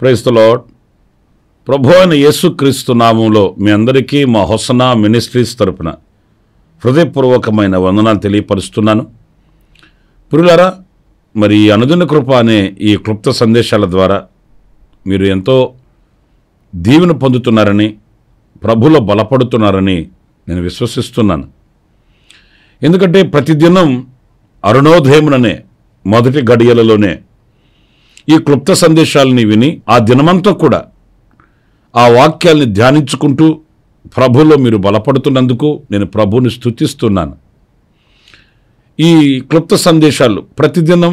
Praise the lord. ప్రభు అయిన యేసుక్రీస్తు నామంలో మీ అందరికీ మా హొసనా మినిస్ట్రీస్ తరపున హృదయపూర్వకమైన వందనాలు తెలియపరుస్తున్నాను. ప్రియులారా, మరి ఈ అనుదిన కృప అనే ఈ క్లుప్త సందేశాల ద్వారా మీరు ఎంతో దీవెన పొందుతున్నారని, ప్రభులో బలపడుతున్నారని నేను విశ్వసిస్తున్నాను. ఎందుకంటే ప్రతిదినం అరుణోదయముననే మొదటి గడియలలోనే ఈ క్లుప్త సందేశాలని విని ఆ దినమంతా కూడా ఆ వాక్యాల్ని ధ్యానించుకుంటూ ప్రభులో మీరు బలపడుతున్నందుకు నేను ప్రభువుని స్తుతిస్తున్నాను. ఈ క్లుప్త సందేశాలు ప్రతిదినం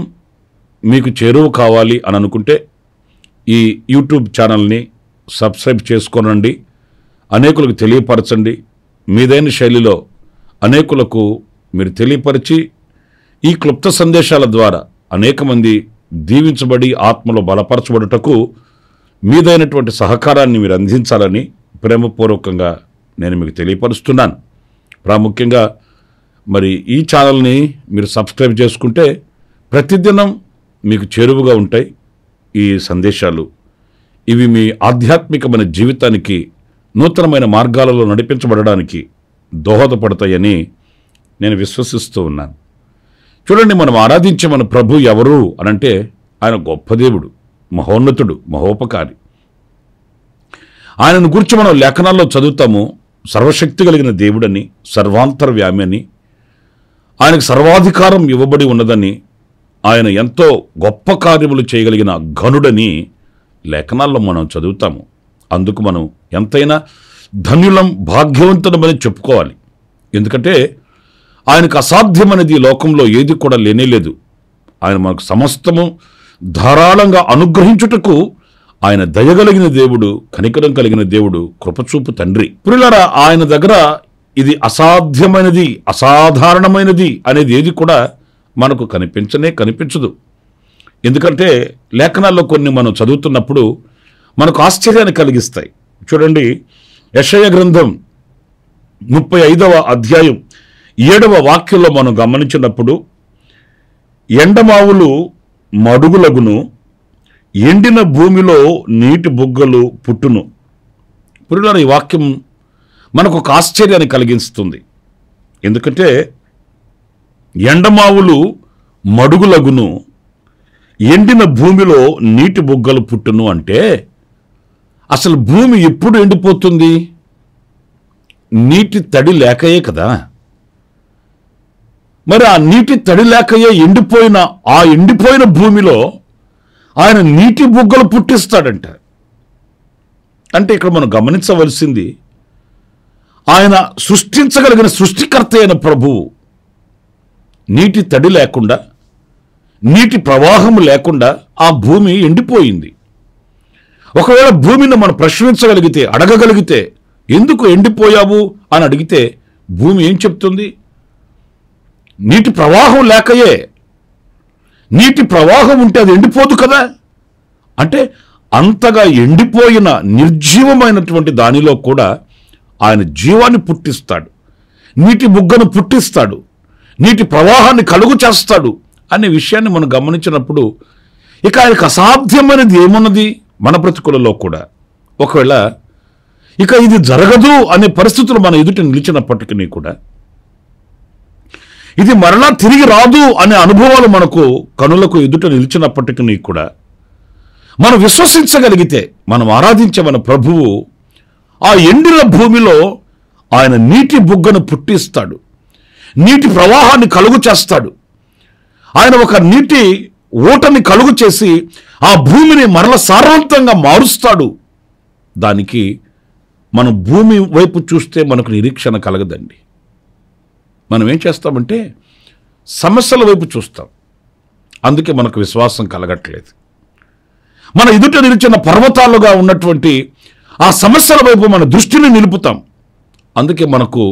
మీకు చేరువ కావాలి అని అనుకుంటే ఈ యూట్యూబ్ ఛానల్ని సబ్స్క్రైబ్ చేసుకోనండి, అనేకులకు తెలియపరచండి. మీదైన శైలిలో అనేకులకు మీరు తెలియపరిచి ఈ క్లుప్త సందేశాల ద్వారా అనేక మంది దీవించబడి ఆత్మలో బలపరచబడుటకు మీదైనటువంటి సహకారాన్ని మీరు అందించాలని ప్రేమపూర్వకంగా నేను మీకు తెలియపరుస్తున్నాను. ప్రాముఖ్యంగా మరి ఈ ఛానల్ని మీరు సబ్స్క్రైబ్ చేసుకుంటే ప్రతిదినం మీకు చేరువగా ఉంటాయి ఈ సందేశాలు. ఇవి మీ ఆధ్యాత్మికమైన జీవితానికి నూతనమైన మార్గాలలో నడిపించబడడానికి దోహదపడతాయని నేను విశ్వసిస్తూ ఉన్నాను. చూడండి, మనం ఆరాధించే మన ప్రభు ఎవరు అనంటే ఆయన గొప్ప దేవుడు, మహోన్నతుడు, మహోపకారి. ఆయనను గురించి మనం లేఖనాల్లో చదువుతాము. సర్వశక్తి కలిగిన దేవుడని, సర్వాంతర్వ్యామి అని, ఆయనకు సర్వాధికారం ఇవ్వబడి ఉన్నదని, ఆయన ఎంతో గొప్ప కార్యములు చేయగలిగిన ఘనుడని లేఖనాల్లో మనం చదువుతాము. అందుకు మనం ఎంతైనా ధన్యులం, భాగ్యవంతులమని చెప్పుకోవాలి. ఎందుకంటే ఆయనకు అసాధ్యమనేది ఈ లోకంలో ఏది కూడా లేనేలేదు. ఆయన మనకు సమస్తము ధారాళంగా అనుగ్రహించుటకు ఆయన దయగలిగిన దేవుడు, కనికరం కలిగిన దేవుడు, కృపచూపు తండ్రి. ప్రియులారా, ఆయన దగ్గర ఇది అసాధ్యమైనది, అసాధారణమైనది అనేది ఏది కూడా మనకు కనిపించదు. ఎందుకంటే లేఖనాల్లో కొన్ని మనం చదువుతున్నప్పుడు మనకు ఆశ్చర్యాన్ని కలిగిస్తాయి. చూడండి, యెషయా గ్రంథం 35వ అధ్యాయం 7వ వాక్యంలో మనం గమనించినప్పుడు, ఎండమావులు మడుగులగును, ఎండిన భూమిలో నీటి బుగ్గలు పుట్టును. పురులారా, ఈ వాక్యం మనకు ఒక ఆశ్చర్యాన్ని కలిగిస్తుంది. ఎందుకంటే ఎండమావులు మడుగులగును, ఎండిన భూమిలో నీటి బుగ్గలు పుట్టును అంటే అసలు భూమి ఎప్పుడు ఎండిపోతుంది? నీటి తడి లేకయే కదా. మరి ఆ నీటి తడి లేకయే ఎండిపోయిన భూమిలో ఆయన నీటి బుగ్గలు పుట్టిస్తాడంట. అంటే ఇక్కడ మనం గమనించవలసింది, ఆయన సృష్టించగలిగిన సృష్టికర్త అయిన ప్రభువు నీటి తడి లేకుండా, నీటి ప్రవాహం లేకుండా ఆ భూమి ఎండిపోయింది. ఒకవేళ భూమిని మనం ప్రశ్నించగలిగితే, అడగగలిగితే, ఎందుకు ఎండిపోయావు అని అడిగితే భూమి ఏం చెప్తుంది? నీటి ప్రవాహం లేకయే. నీటి ప్రవాహం ఉంటే అది ఎండిపోదు కదా. అంటే అంతగా ఎండిపోయిన నిర్జీవమైనటువంటి దానిలో కూడా ఆయన జీవాన్ని పుట్టిస్తాడు, నీటి బుగ్గను పుట్టిస్తాడు, నీటి ప్రవాహాన్ని కలుగు చేస్తాడు అనే విషయాన్ని మనం గమనించినప్పుడు ఇక ఆయనకు అసాధ్యమైనది ఏమున్నది మన బ్రతుకులలో కూడా? ఒకవేళ ఇక ఇది జరగదు అనే పరిస్థితులు మన ఎదుట నిలిచినప్పటికీ కూడా, ఇది మరలా తిరిగి రాదు అనే అనుభవాలు మనకు కనులకు ఎదుట నిలిచినప్పటికీ కూడా మనం విశ్వసించగలిగితే, మనం ఆరాధించే మన ప్రభువు ఆ ఎండిన భూమిలో ఆయన నీటి బుగ్గను పుట్టిస్తాడు, నీటి ప్రవాహాన్ని కలుగు చేస్తాడు. ఆయన ఒక నీటి ఊటని కలుగు చేసి ఆ భూమిని మరల సారవంతంగా మారుస్తాడు. దానికి మనం భూమి వైపు చూస్తే మనకు నిరీక్షణ కలగదండి. మనం ఏం చేస్తామంటే సమస్యల వైపు చూస్తాం. అందుకే మనకు విశ్వాసం కలగట్లేదు. మన ఎదుట నిలిచిన పర్వతాలుగా ఉన్నటువంటి ఆ సమస్యల వైపు మన దృష్టిని నిలుపుతాం. అందుకే మనకు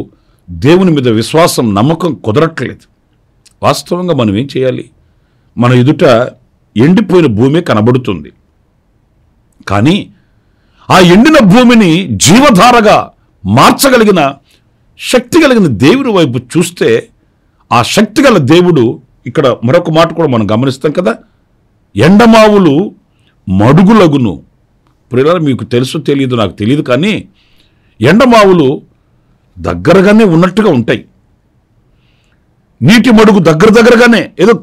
దేవుని మీద విశ్వాసం, నమ్మకం కుదరట్లేదు. వాస్తవంగా మనం ఏం చేయాలి? మన ఎదుట ఎండిపోయిన భూమి కనబడుతుంది, కానీ ఆ ఎండిన భూమిని జీవధారగా మార్చగలిగిన శక్తి కలిగిన దేవుని వైపు చూస్తే, ఆ శక్తి గల దేవుడు, ఇక్కడ మరొక మాట కూడా మనం గమనిస్తాం కదా, ఎండమావులు మడుగులగును. ఇప్పుడు మీకు తెలుసు తెలియదు, నాకు తెలియదు, కానీ ఎండమావులు దగ్గరగానే ఉన్నట్టుగా ఉంటాయి. నీటి మడుగు దగ్గరగానే, ఏదో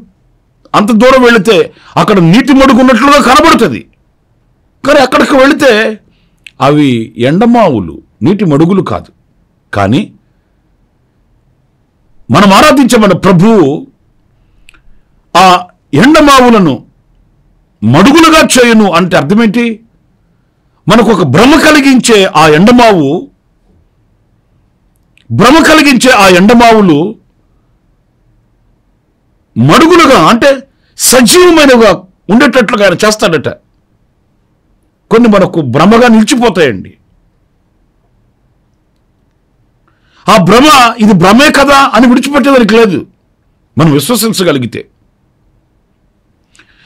అంత దూరం వెళితే అక్కడ నీటి మడుగు ఉన్నట్లుగా కనబడుతుంది, కానీ అక్కడికి వెళితే అవి ఎండమావులు, నీటి మడుగులు కాదు. కానీ మనం ఆరాధించే మన ప్రభువు ఆ ఎండమావులను మడుగులుగా చేయను అంటే అర్థమేంటి? మనకు ఒక భ్రమ కలిగించే ఆ ఎండమావులు మడుగులుగా, అంటే సజీవమైనగా ఉండేటట్లుగా ఆయన చేస్తాడట. కొన్ని మనకు భ్రమగా నిలిచిపోతాయండి. ఆ భ్రమ ఇది భ్రమే కదా అని విడిచిపెట్టేదానికి లేదు. మనం విశ్వసించగలిగితే,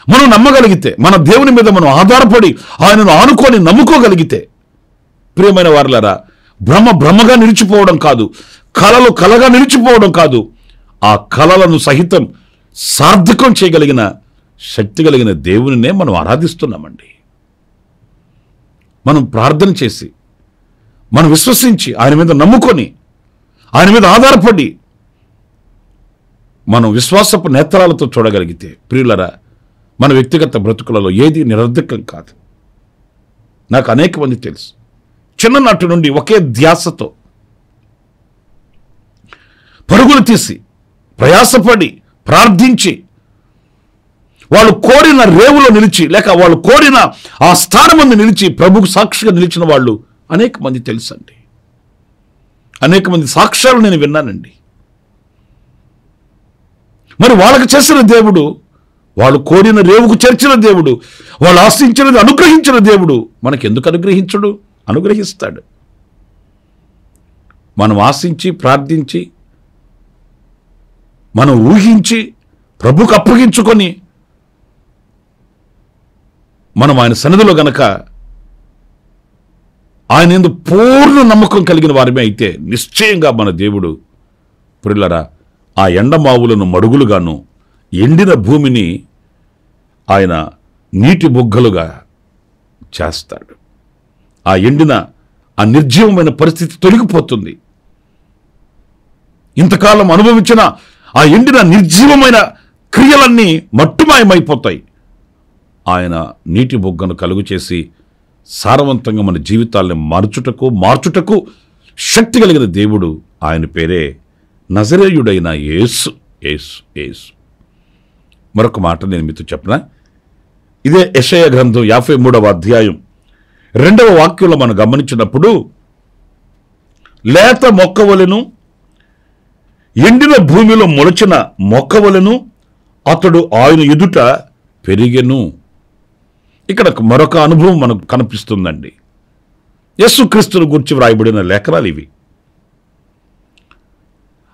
మనం నమ్మగలిగితే, మన దేవుని మీద మనం ఆధారపడి ఆయనను ఆనుకొని నమ్ముకోగలిగితే, ప్రియమైన వారలారా, భ్రమగా నిలిచిపోవడం కాదు, కలలు కలగా నిలిచిపోవడం కాదు, ఆ కలలను సహితం సార్థకం చేయగలిగిన శక్తి కలిగిన దేవునినే మనం ఆరాధిస్తున్నామండి. మనం ప్రార్థన చేసి, మనం విశ్వసించి, ఆయన మీద నమ్ముకొని, ఆయన మీద ఆధారపడి మనం విశ్వాసపు నేత్రాలతో చూడగలిగితే, ప్రియులరా, మన వ్యక్తిగత బ్రతుకులలో ఏది నిరర్ధకం కాదు. నాకు అనేక మంది తెలుసు, చిన్ననాటి నుండి ఒకే ధ్యాసతో పరుగులు తీసి, ప్రయాసపడి, ప్రార్థించి, వాళ్ళు కోరిన రేవులో నిలిచి, లేక వాళ్ళు కోరిన ఆ స్థానమందు నిలిచి ప్రభుకు సాక్షిగా నిలిచిన వాళ్ళు అనేక మంది తెలుసండి. అనేక మంది సాక్ష్యాలు నేను విన్నానండి. మరి వాళ్ళకి చేసిన దేవుడు, వాళ్ళు కోరిన రేవుకు చేర్చిన దేవుడు, వాళ్ళు ఆశించినది అనుగ్రహించిన దేవుడు మనకెందుకు అనుగ్రహించడు? అనుగ్రహిస్తాడు. మనం ఆశించి, ప్రార్థించి, మనం ఊహించి, ప్రభుకు అప్పగించుకొని మనం ఆయన సన్నిధిలో గనక ఆయన యందు పూర్ణ నమ్మకం కలిగిన వారమే అయితే, నిశ్చయంగా మన దేవుడు, ప్రియులరా, ఆ ఎండమావులను మడుగులుగాను, ఎండిన భూమిని ఆయన నీటి బుగ్గలుగా చేస్తాడు. ఆ ఎండిన, ఆ నిర్జీవమైన పరిస్థితి తొలగిపోతుంది. ఇంతకాలం అనుభవించిన ఆ ఎండిన నిర్జీవమైన క్రియలన్నీ మట్టుమాయమైపోతాయి. ఆయన నీటి బుగ్గను కలుగు చేసి సారవంతంగా మన జీవితాలను మార్చుటకు శక్తి కలిగిన దేవుడు. ఆయన పేరే నజరేయుడైన యేసు. యేసు యేసు మరొక మాట నేను మీతో చెప్పనా? ఇదే యెషయా గ్రంథం 53వ అధ్యాయం 2వ వాక్యంలో మనం గమనించినప్పుడు, లేత మొక్కవలెను, ఎండిన భూమిలో మొలచిన మొక్కవలెను అతడు ఆయన ఎదుట పెరిగెను. ఇక్కడ మరొక అనుభవం మనకు కనిపిస్తుందండి. యేసుక్రీస్తును గూర్చి వ్రాయబడిన లేఖనాలు ఇవి.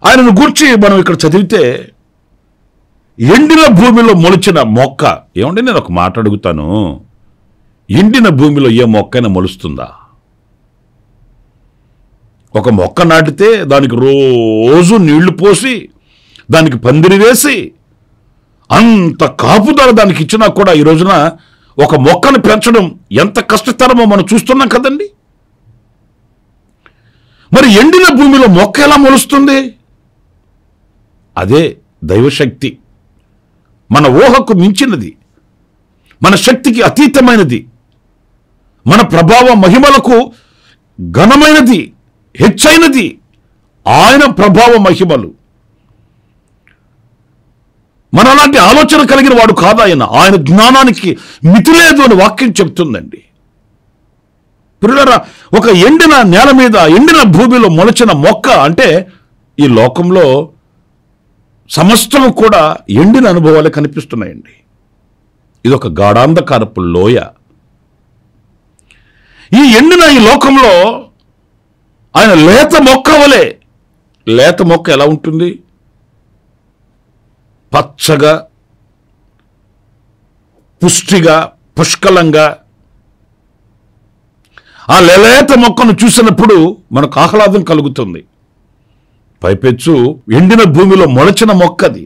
ఆయనను గూర్చి మనం ఇక్కడ చదివితే, ఎండిన భూమిలో మొలిచిన మొక్క. ఏమంటే నేను ఒక మాట అడుగుతాను, ఎండిన భూమిలో ఏ మొక్కైనా మొలుస్తుందా? ఒక మొక్క నాటితే దానికి రోజు నీళ్లు పోసి, దానికి పందిరి వేసి, అంత కాపుదల దానికి ఇచ్చినా కూడా ఈ రోజున ఒక మొక్కను పెంచడం ఎంత కష్టతరమో మనం చూస్తున్నాం కదండి. మరి ఎండిన భూమిలో మొక్క ఎలా మొలుస్తుంది? అదే దైవశక్తి. మన ఊహకు మించినది, మన శక్తికి అతీతమైనది, మన ప్రభావ మహిమలకు ఘనమైనది, హెచ్చైనది ఆయన ప్రభావ మహిమలు. మనలాంటి ఆలోచన కలిగిన వాడు కాదు ఆయన. ఆయన జ్ఞానానికి మితి లేదు అని వాక్యం చెప్తుందండి. పిల్లరా, ఒక ఎండిన నేల మీద, ఎండిన భూమిలో మొలచిన మొక్క అంటే, ఈ లోకంలో సమస్తము కూడా ఎండిన అనుభవాలే కనిపిస్తున్నాయండి. ఇది ఒక గాఢాంధకారపు లోయ. ఈ ఎండిన ఈ లోకంలో ఆయన లేత మొక్క వలె, లేత మొక్క ఎలా ఉంటుంది? పచ్చగా, పుష్టిగా, పుష్కలంగా. ఆ లేత మొక్కను చూసినప్పుడు మనకు ఆహ్లాదం కలుగుతుంది. పైపెచ్చు ఎండిన భూమిలో మొలచిన మొక్కది.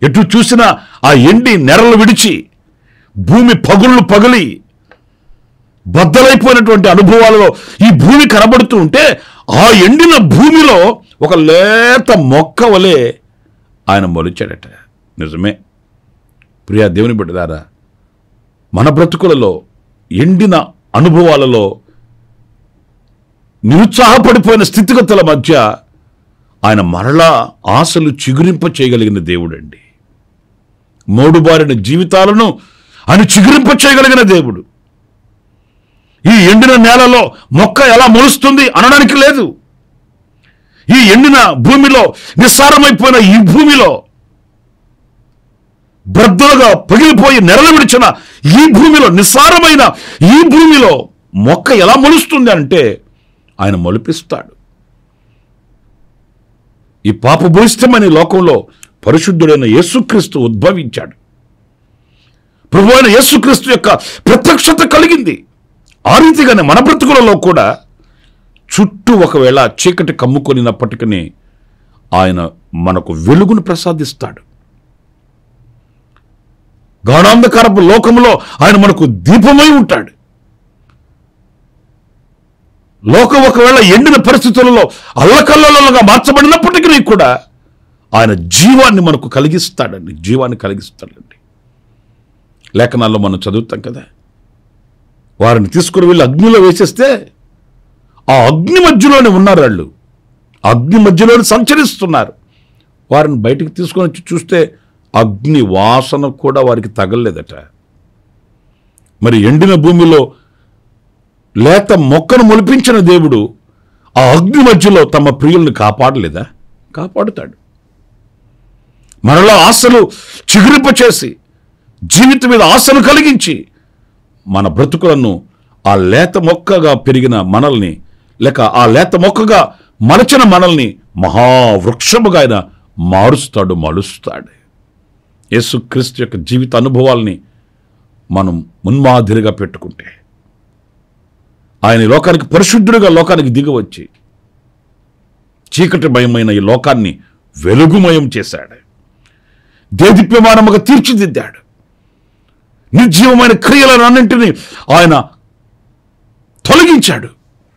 ఎటు చూసినా ఆ ఎండి నెరలు విడిచి భూమి పగుళ్ళు పగిలి బద్దలైపోయినటువంటి అనుభవాలలో ఈ భూమి కనబడుతూ ఉంటే, ఆ ఎండిన భూమిలో ఒక లేత మొక్క వలె ఆయన మొలిచాడట. నిజమే ప్రియా దేవుని బిడ్డలారా, మన బ్రతుకులలో ఎండిన అనుభవాలలో నిరుత్సాహపడిపోయిన స్థితిగతుల మధ్య ఆయన మరలా ఆశలు చిగురింప చేయగలిగిన దేవుడండి. మోడుబారిన జీవితాలను ఆయన చిగురింప చేయగలిగిన దేవుడు. ఈ ఎండిన నేలలో మొక్క ఎలా మొలుస్తుంది అనడానికి లేదు. ఈ ఎండిన భూమిలో, నిస్సారమైపోయిన ఈ భూమిలో, బ్రద్దలుగా పగిలిపోయి నెరలు విడిచిన ఈ భూమిలో, నిస్సారమైన ఈ భూమిలో మొక్క ఎలా మొలుస్తుంది అంటే ఆయన మొలిపిస్తాడు. ఈ పాపభూయిష్టమైన లోకంలో పరిశుద్ధుడైన యేసుక్రీస్తు ఉద్భవించాడు. ప్రభువైన అయిన యేసుక్రీస్తు యొక్క ప్రత్యక్షత కలిగింది. ఆ రీతిగానే మన బ్రతుకులలో కూడా చుట్టూ ఒకవేళ చీకటి కమ్ముకొనినప్పటికీ ఆయన మనకు వెలుగును ప్రసాదిస్తాడు. గాఢాంధకారపు లోకంలో ఆయన మనకు దీపమై ఉంటాడు. లోకం ఒకవేళ ఎండిన పరిస్థితులలో అల్లకల్లోలంగా మార్చబడినప్పటికీ కూడా ఆయన జీవాన్ని మనకు కలిగిస్తాడండి. జీవాన్ని కలిగిస్తాడండి. లేఖనాల్లో మనం చదువుతాం కదా, వారిని తీసుకుని వెళ్ళి అగ్నిలో వేసేస్తే ఆ అగ్ని మధ్యలోనే ఉన్నారు. వాళ్ళు అగ్ని మధ్యలోనే సంచరిస్తున్నారు. వారిని బయటికి తీసుకొని వచ్చి చూస్తే అగ్ని వాసన కూడా వారికి తగలలేదట. మరి ఎండిన భూమిలో లేత మొక్కను మొలిపించిన దేవుడు ఆ అగ్ని మధ్యలో తమ ప్రియుల్ని కాపాడలేదా? కాపాడుతాడు. మరలా ఆశలు చిగురింప చేసి, జీవితం మీద ఆశను కలిగించి, మన బ్రతుకులను ఆ లేత మొక్కగా పెరిగిన మనల్ని, లేక ఆ లేత మొక్కగా మలచిన మనల్ని మహావృక్షముగా ఆయన మారుస్తాడు, మలుస్తాడు. యేసుక్రీస్తు యొక్క జీవిత అనుభవాల్ని మనం మున్మాదిరిగా పెట్టుకుంటే, ఆయన లోకానికి పరిశుద్ధుడిగా లోకానికి దిగివచ్చి చీకటిమయమైన ఈ లోకాన్ని వెలుగుమయం చేశాడు. దేదీప్యమానముగా తీర్చిదిద్దాడు. నిర్జీవమైన క్రియలను అన్నింటినీ ఆయన తొలగించాడు.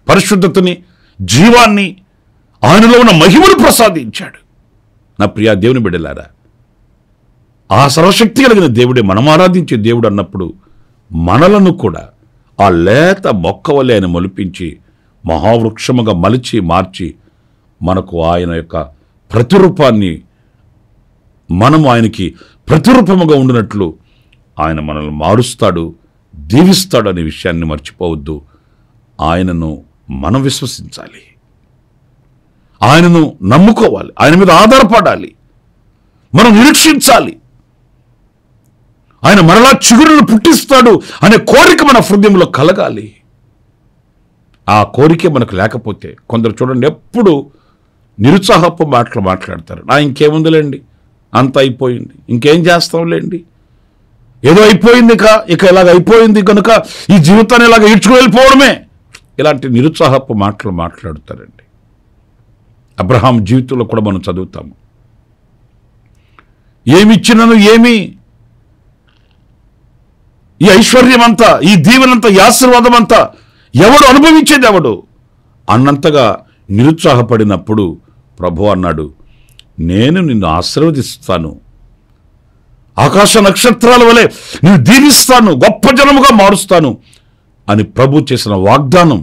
పరిశుద్ధతని, జీవాన్ని, ఆయనలో ఉన్న మహిమను ప్రసాదించాడు. నా ప్రియా దేవుని బిడ్డలారా, ఆ సర్వశక్తి కలిగిన దేవుడే మనం ఆరాధించే దేవుడు అన్నప్పుడు మనలను కూడా ఆ లేత మొక్క వలె ఆయన మొలిపించి మహావృక్షముగా మలిచి మార్చి మనకు ఆయన యొక్క ప్రతిరూపాన్ని, మనము ఆయనకి ప్రతిరూపముగా ఉండినట్లు ఆయన మనల్ని మారుస్తాడు, దీవిస్తాడు అనే విషయాన్ని మర్చిపోవద్దు. ఆయనను మనం విశ్వసించాలి, ఆయనను నమ్ముకోవాలి, ఆయన మీద ఆధారపడాలి, మనం నిరీక్షించాలి. ఆయన మరలా చిగురును పుట్టిస్తాడు అనే కోరిక మన హృదయంలో కలగాలి. ఆ కోరికే మనకు లేకపోతే, కొందరు చూడండి ఎప్పుడు నిరుత్సాహపు మాటలు మాట్లాడతారు. ఇంకేముందిలేండి, అంత అయిపోయింది, ఇంకేం చేస్తాంలేండి, ఏదో అయిపోయింది, ఇక ఇలాగ అయిపోయింది కనుక ఈ జీవితాన్ని ఇలాగ ఈడ్చుకు వెళ్ళిపోవడమే, ఇలాంటి నిరుత్సాహపు మాటలు మాట్లాడుతారండి. అబ్రహాం జీవితంలో కూడా మనం చదువుతాము. ఏమిచ్చినను ఏమి, ఈ ఐశ్వర్యం అంతా, ఈ దీవెనంతా, ఈ ఆశీర్వాదం అంతా ఎవడు అనుభవించేది ఎవడు అన్నంతగా నిరుత్సాహపడినప్పుడు ప్రభు అన్నాడు, నేను నిన్ను ఆశీర్వదిస్తాను, ఆకాశ నక్షత్రాల వలె నేను దీవిస్తాను, గొప్ప జనముగా మారుస్తాను అని ప్రభు చేసిన వాగ్దానం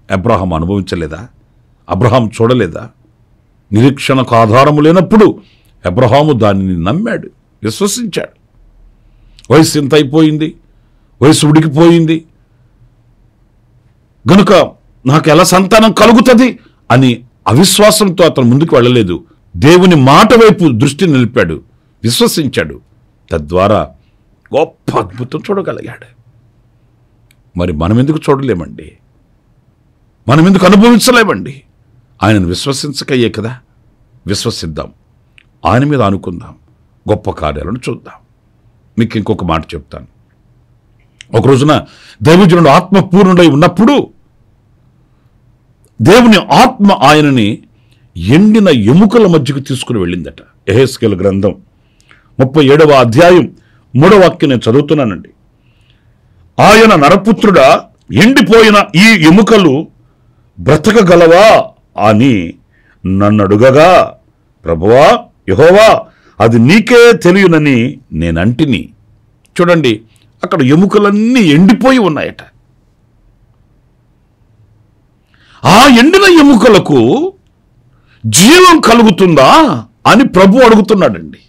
అబ్రహాం అనుభవించలేదా? అబ్రహాం చూడలేదా? నిరీక్షణకు ఆధారము లేనప్పుడు అబ్రహాము దానిని నమ్మాడు, విశ్వసించాడు. వయసు ఎంత అయిపోయింది, వయసు ఉడికిపోయింది గనుక నాకు ఎలా సంతానం కలుగుతుంది అని అవిశ్వాసంతో అతను ముందుకు వెళ్ళలేదు. దేవుని మాట వైపు దృష్టి నిలిపాడు, విశ్వసించాడు. తద్వారా గొప్ప అద్భుతం చూడగలిగాడు. మరి మనం ఎందుకు చూడలేమండి? మనం ఎందుకు అనుభవించలేమండి? ఆయనను విశ్వసించకయ్యే కదా. విశ్వసిద్దాం, ఆయన మీద అనుకుందాం, గొప్ప కార్యాలను చూద్దాం. మీకు ఇంకొక మాట చెప్తాను. ఒక రోజున దైవజనుడు ఆత్మపూర్ణుడై ఉన్నప్పుడు దేవుని ఆత్మ ఆయనని ఎండిన ఎముకల మధ్యకు తీసుకుని వెళ్ళిందట. యెహెజ్కేలు గ్రంథం 37వ అధ్యాయం 3వ వాక్యం నేను చదువుతున్నానండి. ఆయన నరపుత్రుడా, ఎండిపోయిన ఈ ఎముకలు బ్రతకగలవా అని నన్నడుగగా, ప్రభువా యెహోవా అది నీకే తెలియనని నేనంటిని. చూడండి, అక్కడ ఎముకలన్నీ ఎండిపోయి ఉన్నాయట. ఆ ఎండిన ఎముకలకు జీవం కలుగుతుందా అని ప్రభు అడుగుతున్నాడండి.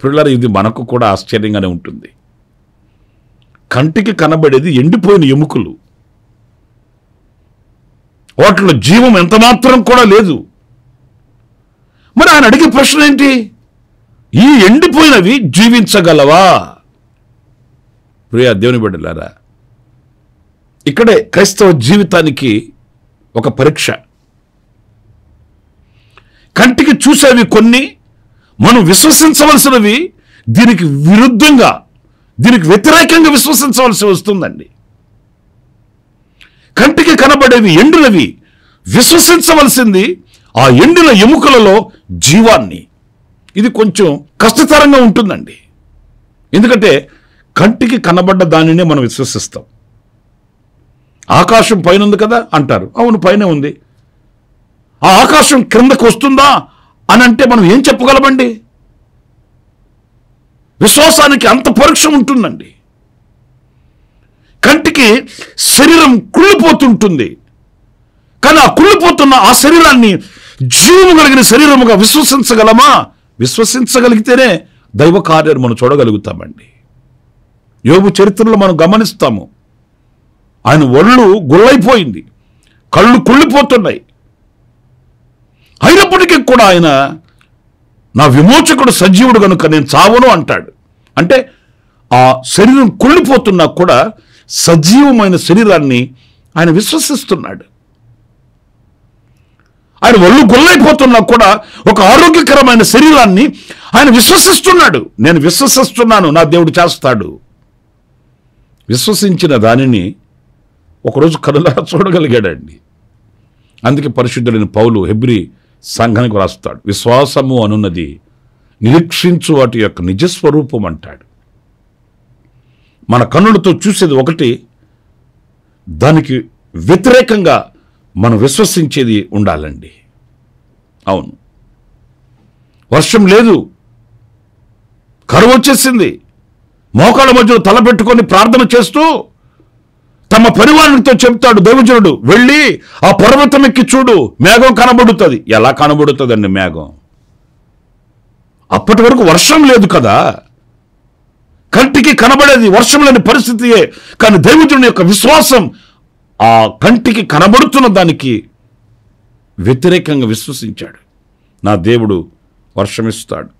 పిల్లలు, ఇది మనకు కూడా ఆశ్చర్యంగానే ఉంటుంది. కంటికి కనబడేది ఎండిపోయిన ఎముకలు, వాటిలో జీవం ఎంత మాత్రం కూడా లేదు. మరి ఆయన అడిగే ప్రశ్న ఏంటి? ఈ ఎండిపోయినవి జీవించగలవా? ప్రియ దేవుని బిడ్డలారా, ఇక్కడే క్రైస్తవ జీవితానికి ఒక పరీక్ష. కంటికి చూసేవి కొన్ని, మనం విశ్వసించవలసినవి దీనికి విరుద్ధంగా, దీనికి వ్యతిరేకంగా విశ్వసించవలసి వస్తుందండి. కంటికి కనబడేవి ఎండినవి, విశ్వసించవలసింది ఆ ఎండిన ఎముకలలో జీవాన్ని. ఇది కొంచెం కష్టతరంగా ఉంటుందండి. ఎందుకంటే కంటికి కనబడ్డ దానినే మనం విశ్వసిస్తాం. ఆకాశం పైన ఉంది కదా అంటారు. అవును, పైన ఉంది. ఆ ఆకాశం క్రిందకు వస్తుందా అని అంటే మనం ఏం చెప్పగలమండి? విశ్వాసానికి అంత పరీక్ష ఉంటుందండి. కంటికి శరీరం కుళ్ళిపోతుంటుంది, కానీ ఆ కుళ్ళిపోతున్న ఆ శరీరాన్ని జీవము కలిగిన శరీరముగా విశ్వసించగలమా? విశ్వసించగలిగితేనే దైవ కార్యాలు మనం చూడగలుగుతామండి. యోబు చరిత్రలో మనం గమనిస్తాము. ఆయన ఒళ్ళు గుళ్ళైపోయింది, కళ్ళు కుళ్ళిపోతున్నాయి. అయినప్పటికీ కూడా ఆయన నా విమోచకుడు సజీవుడు కనుక నేను చావను అంటాడు. అంటే ఆ శరీరం కుళ్ళిపోతున్నా కూడా సజీవమైన శరీరాన్ని ఆయన విశ్వసిస్తున్నాడు. ఆయన ఒళ్ళు గుల్లైపోతున్నా కూడా ఒక ఆరోగ్యకరమైన శరీరాన్ని ఆయన విశ్వసిస్తున్నాడు. నేను విశ్వసిస్తున్నాను, నా దేవుడు చేస్తాడు. విశ్వసించిన దానిని ఒకరోజు కనులారా చూడగలిగాడండి. అందుకే పరిశుద్ధుడైన పౌలు హెబ్రీ సంఘానికి రాస్తాడు, విశ్వాసము అనున్నది నిరీక్షించు వాటి యొక్క నిజస్వరూపం అంటాడు. మన కన్నులతో చూసేది ఒకటి, దానికి వ్యతిరేకంగా మనం విశ్వసించేది ఉండాలండి. అవును, వర్షం లేదు, కరువు వచ్చేసింది, మోకాళ్ళ మధ్యలో తలపెట్టుకొని ప్రార్థన చేస్తూ తమ పరివారంతో చెప్తాడు దైవజనుడు, వెళ్ళి ఆ పర్వతం ఎక్కి చూడు, మేఘం కనబడుతుంది. ఎలా కనబడుతుందండి మేఘం? అప్పటి వరకు వర్షం లేదు కదా, కంటికి కనబడేది వర్షం లేని పరిస్థితియే. కానీ దైవజనుడి యొక్క విశ్వాసం ఆ కంటికి కనబడుతున్న దానికి వ్యతిరేకంగా విశ్వసించాడు. నా దేవుడు వర్షమిస్తాడు.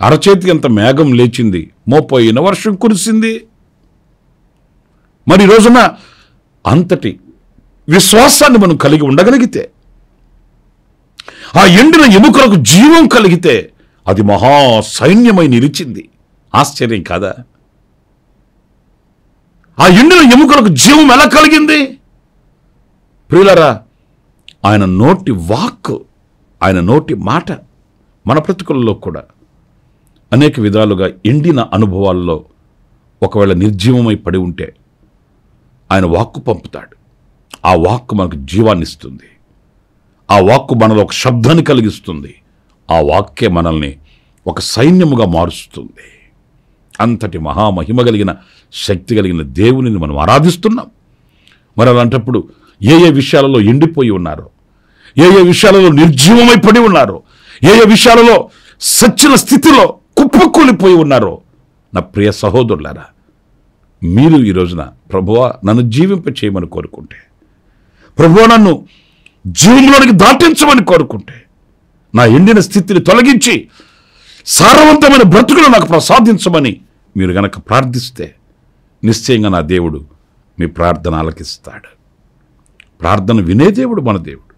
అరచేతి అంత మేఘం లేచింది, మోపోయిన వర్షం కురిసింది. మరి ఈ రోజున అంతటి విశ్వాసాన్ని మనం కలిగి ఉండగలిగితే, ఆ ఎండిన ఎముకలకు జీవం కలిగితే, అది మహా సైన్యమై నిలిచింది. ఆశ్చర్యం కాదా? ఆ ఎండిన ఎముకలకు జీవం ఎలా కలిగింది? ప్రియులారా, ఆయన నోటి వాక్, ఆయన నోటి మాట మన బ్రతుకులలో కూడా అనేక విధాలుగా ఎండిన అనుభవాల్లో ఒకవేళ నిర్జీవమై పడి ఉంటే ఆయన వాక్కు పంపుతాడు. ఆ వాక్కు మనకు జీవాన్ని ఇస్తుంది. ఆ వాక్కు మనలో ఒక శబ్దాన్ని కలిగిస్తుంది. ఆ వాక్యే మనల్ని ఒక సైన్యముగా మారుస్తుంది. అంతటి మహామహిమ కలిగిన శక్తి కలిగిన దేవునిని మనం ఆరాధిస్తున్నాం. మరి అలాంటప్పుడు ఏ ఏ విషయాలలో ఎండిపోయి ఉన్నారో, ఏ ఏ విషయాలలో నిర్జీవమై పడి ఉన్నారో, ఏ ఏ విషయాలలో సచ్చిన స్థితిలో కుప్పకూలిపోయి ఉన్నారో, నా ప్రియ సహోదరులారా, మీరు ఈ రోజున ప్రభువా నన్ను జీవింప చేయమని కోరుకుంటే, ప్రభువా నన్ను జీవంలోనికి దాటించమని కోరుకుంటే, నా ఎండిన స్థితిని తొలగించి సారవంతమైన బ్రతుకులు నాకు ప్రసాదించమని మీరు గనక ప్రార్థిస్తే నిశ్చయంగా నా దేవుడు మీ ప్రార్థన ఆలకిస్తాడు. ప్రార్థన వినే దేవుడు మన దేవుడు,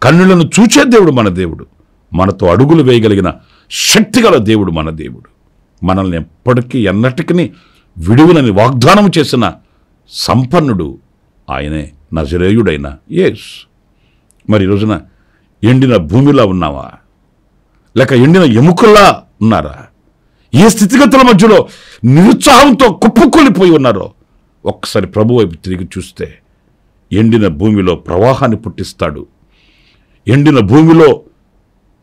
కన్నులను చూచే దేవుడు మన దేవుడు, మనతో అడుగులు వేయగలిగిన శక్తిగల దేవుడు మన దేవుడు. మనల్ని ఎప్పటికీ ఎన్నటికీ విడువలని వాగ్దానం చేసిన సంపన్నుడు ఆయనే, నజరేయుడైన యేసు. మరి ఈ రోజున ఎండిన భూమిలా ఉన్నావా, లేక ఎండిన ఎముకల్లా ఉన్నారా? ఏ స్థితిగతుల మధ్యలో నిరుత్సాహంతో కుప్పకూలిపోయి ఉన్నారో ఒక్కసారి ప్రభు వైపు తిరిగి చూస్తే ఎండిన భూమిలో ప్రవాహాన్ని పుట్టిస్తాడు, ఎండిన భూమిలో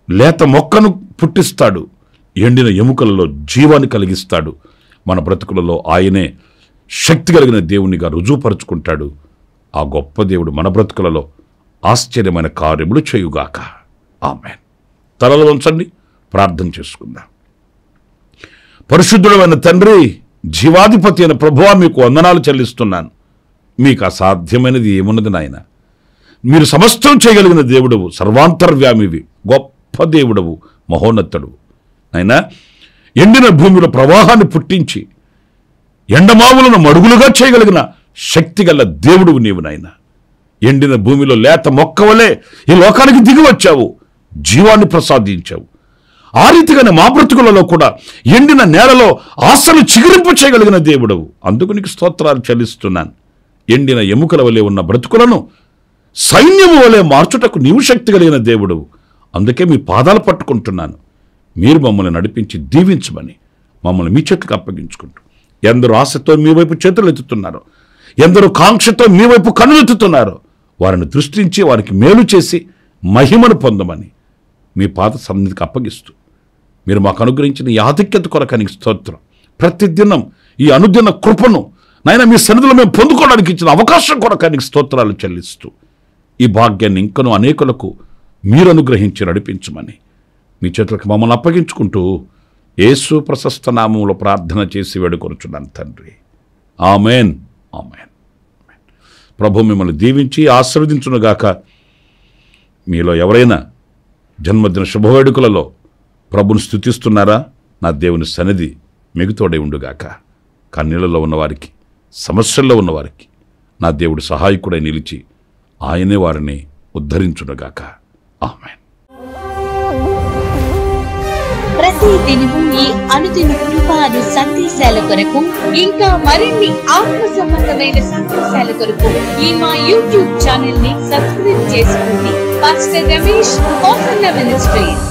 లేత మొక్కను పుట్టిస్తాడు, ఎండిన ఎముకలలో జీవాన్ని కలిగిస్తాడు. మన బ్రతుకులలో ఆయనే శక్తి కలిగిన దేవునిగా రుజువుపరుచుకుంటాడు. ఆ గొప్ప దేవుడు మన బ్రతుకులలో ఆశ్చర్యమైన కార్యములు చేయుగాక. ఆమేన్. తలలు వంచండి, ప్రార్థన చేసుకుందాం. పరిశుద్ధుడైన తండ్రి, జీవాధిపతి అయిన ప్రభువా, మీకు వందనాలు చెల్లిస్తున్నాను. మీకు అసాధ్యమైనది ఏమున్నది నాయన? మీరు సమస్తం చేయగలిగిన దేవుడవు, సర్వాంతర్వ్యామివి, గొప్ప దేవుడవు, మహోన్నతుడవు నాయనా. ఎండిన భూమిలో ప్రవాహాన్ని పుట్టించి ఎండమావులను మడుగులుగా చేయగలిగిన శక్తిగల దేవుడువు నీవు నాయన. ఎండిన భూమిలో లేత మొక్కవలే ఈ లోకానికి దిగి వచ్చావు, జీవాన్ని ప్రసాదించావు. ఆ రీతిగానే మా బ్రతుకులలో కూడా ఎండిన నేలలో ఆశలు చిగురింపు చేయగలిగిన దేవుడవు. అందుకు నీకు స్తోత్రాలు చెల్లిస్తున్నాను. ఎండిన ఎముకల వలె ఉన్న బ్రతుకులను సైన్యము వలె మార్చుటకు నీవు శక్తి కలిగిన దేవుడవు. అందుకే మీ పాదాలు పట్టుకుంటున్నాను. మీరు మమ్మల్ని నడిపించి దీవించమని మమ్మల్ని మీ చేతులకు అప్పగించుకుంటూ, ఎందరో ఆశతో మీ వైపు చేతులు ఎత్తుతున్నారో, ఎందరో కాంక్షతో మీ వైపు కన్నులెత్తుతున్నారో వారిని దృష్టించి వారికి మేలు చేసి మహిమను పొందమని మీ పాద సన్నిధికి అప్పగిస్తూ, మీరు మాకు అనుగ్రహించిన ఈ ఆధిక్యత కొరకనికి స్తోత్రం. ప్రతిదినం ఈ అనుదిన కృపను నాయన మీ సన్నిధిలో మేము పొందుకోవడానికి ఇచ్చిన అవకాశం కొరకనికి స్తోత్రాలు చెల్లిస్తూ, ఈ భాగ్యాన్ని ఇంకనూ అనేకులకు మీరు అనుగ్రహించి నడిపించమని మీ చేతులకు మమ్మల్ని అప్పగించుకుంటూ యేసు ప్రశస్త నామములో ప్రార్థన చేసి వేడుకొనుచున్నాను తండ్రి. Amen, amen. ప్రభు మిమ్మల్ని దీవించి ఆశీర్వదించునుగాక. మీలో ఎవరైనా జన్మదిన శుభవేడుకలలో ప్రభుని స్తుతిస్తున్నారా? నా దేవుని సన్నిధి మీకు తోడై ఉండుగాక. కన్నీళ్లలో ఉన్నవారికి, సమస్యల్లో ఉన్నవారికి నా దేవుడు సహాయకుడై నిలిచి ఆయనే వారిని ఉద్ధరించునుగాక. ఆమేన్. ప్రతి దినము ఈ అనుదిన కృపాను సందేశాల కొరకు, ఇంకా మరిన్ని ఆత్మ సంబంధమైన సందేశాల కొరకు ఈ మా యూట్యూబ్ ఛానల్ ని సబ్స్క్రైబ్ చేసుకోండి. Pastor Ramesh, ministries.